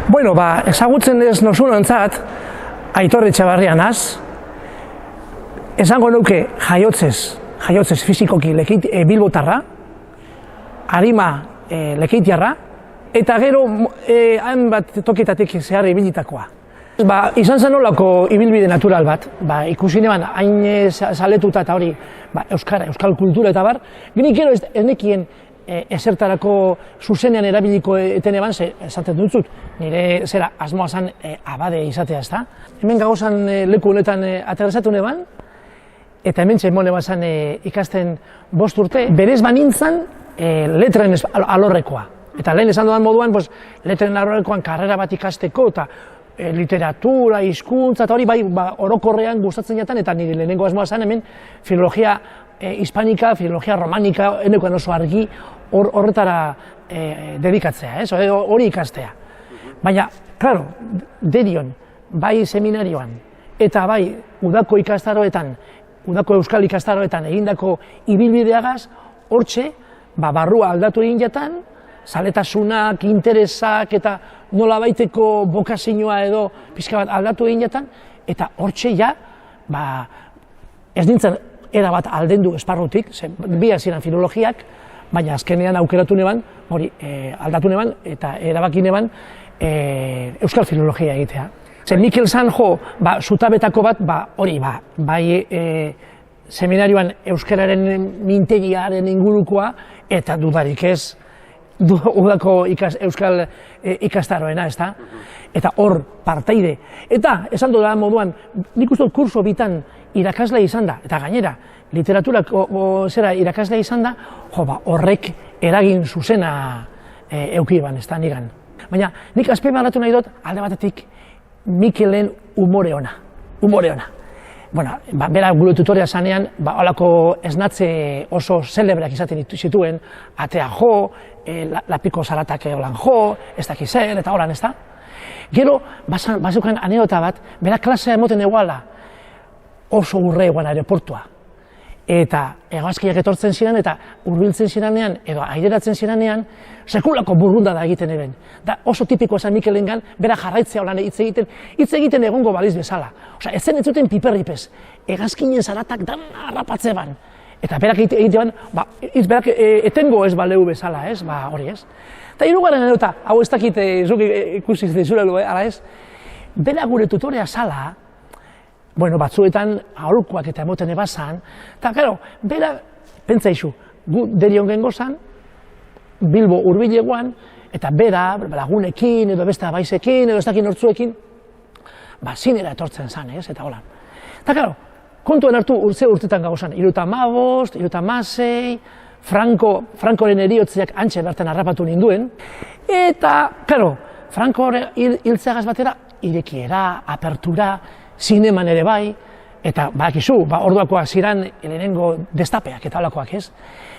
Bueno, ezagutzen ez nosunontzat, Aitor Etxebarria naz, esango nuke jaiotzez fizikoki bilbotarra, Arima lekeitiarra, eta gero hainbat tokitatik zehar ibilitakoa. Izan zen nolako ibilbide natural bat, ikusi neban hain zaletuta eta hori euskal kultura eta bar, genik gero ez nekien ezertarako zuzenean erabiliko eten eban, esaten dutzut, nire zera asmoa zen abade izatea ezta. Hemen gagozan leku honetan aterrazatu neban, eta hemen txemone bazan ikasten 5 urte, berez banintzan letren alorrekoa. Eta lehen esan dudan moduan, letren alorrekoan karrera bat ikasteko, eta literatura, hizkuntza, eta hori orokorrean gustatzen jatan, eta nire lehenengo asmoa zen hemen filologia hispanika, filologia romanika, enekoan oso argi horretara dedikatzea, hori ikastea. Baina, klaro, derion, bai seminarioan, eta bai udako ikastaroetan, udako euskal ikastaroetan egindako ibilbideagaz, hortxe, barrua aldatu egin jatan, zaletasunak, interesak eta nola baiteko bokazioa edo pixka bat aldatu egin jatan, eta hortxe ja, ez nintzen erabat aldendu esparrutik, biak ziren filologiak, baina azkenean aukeratu neban, hori aldatu neban eta erabaki neban euskal filologia egitea. Mikel Sanjo, zutabetako bat, hori, bai seminarioan euskararen mintegiaren ingurukoa, eta dudarik ez, udako euskal ikastaroena, ezta? Eta hor parteide. Eta, esan dudan moduan, nik uste kurso bitan irakasle izan da, eta gainera, literaturako zera irakasle izan da, horrek eragin zuzena eukiban, ezta, nigan. Baina, nik azpimarratu nahi dut, alde batetik, Mikelen umore ona. Bueno, bera gure tutorea zanean, holako esnatze oso zelebreak izaten zituen, atea jo, lapiko zaratak holan jo, ez dakiz zer, eta holan, ez da? Gero, bazeukan anekdota bat, bera klasea emoten eguala, oso urre eguan aeroportua. Eta hegazkiak etortzen ziren eta hurbiltzen ziranean, edo aireratzen ziranean, sekulako burrunda da egiten eben. Da oso tipikoa zen Mikelengan, bera jarraitzea holan hitz egiten egongo baliz bezala. Osea, ez zen ez zuten piperripez, hegazkinen zaratak dan harrapatze ban. Eta berak egiten ban, berak etengo ez baleu bezala, ez, hori ez. Eta hirugarren anekdota, hau ez dakit zuk ikusi zizurelu, ala ez, bera gure tutorea zala, bueno, batzuetan aholkuak eta emoten ebazan, eta, claro, bera, pentsa izu, gu derion gengo zan, Bilbo hurbilegoan, eta bera, lagunekin, edo beste abaizekin, edo ez dakin hortzuekin, zinera etortzen zan, ez, eta hola. Eta, claro, kontuen hartu urtetan gagozan, 75, 76, Frankoren eriotzeak antxe bertan harrapatu ninduen, eta, claro, Franko hiltzeagaz batera, irekiera, apertura, zineman ere bai, eta badakizu, orduakoak ziren lehenengo destapeak eta holakoak ez.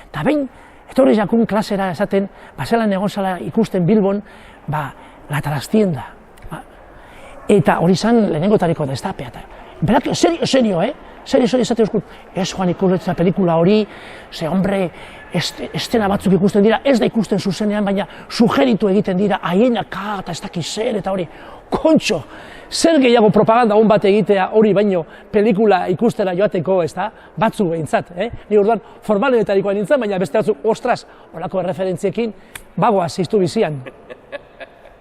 Eta behin, etorri jakun klasera esaten, zelan egon zala ikusten Bilbon, la trastienda. Eta hori zan lehenengotariko destapea. Berak, serio, serio esaten euskut, ez joan ikurretzea pelikula hori, ze hombre, estena batzuk ikusten dira, ez da ikusten zuzenean, baina sugeritu egiten dira, haienak eta ez dakiz zer, eta hori, kontxo, zer gehiago propaganda hon bat egitea hori baino pelikula ikustera joateko, ez da, batzu behintzat, Ni orduan formalenetarikoa nintzen, baina beste batzuk, ostras, horako erreferentziekin, bagoaz iztu bizian.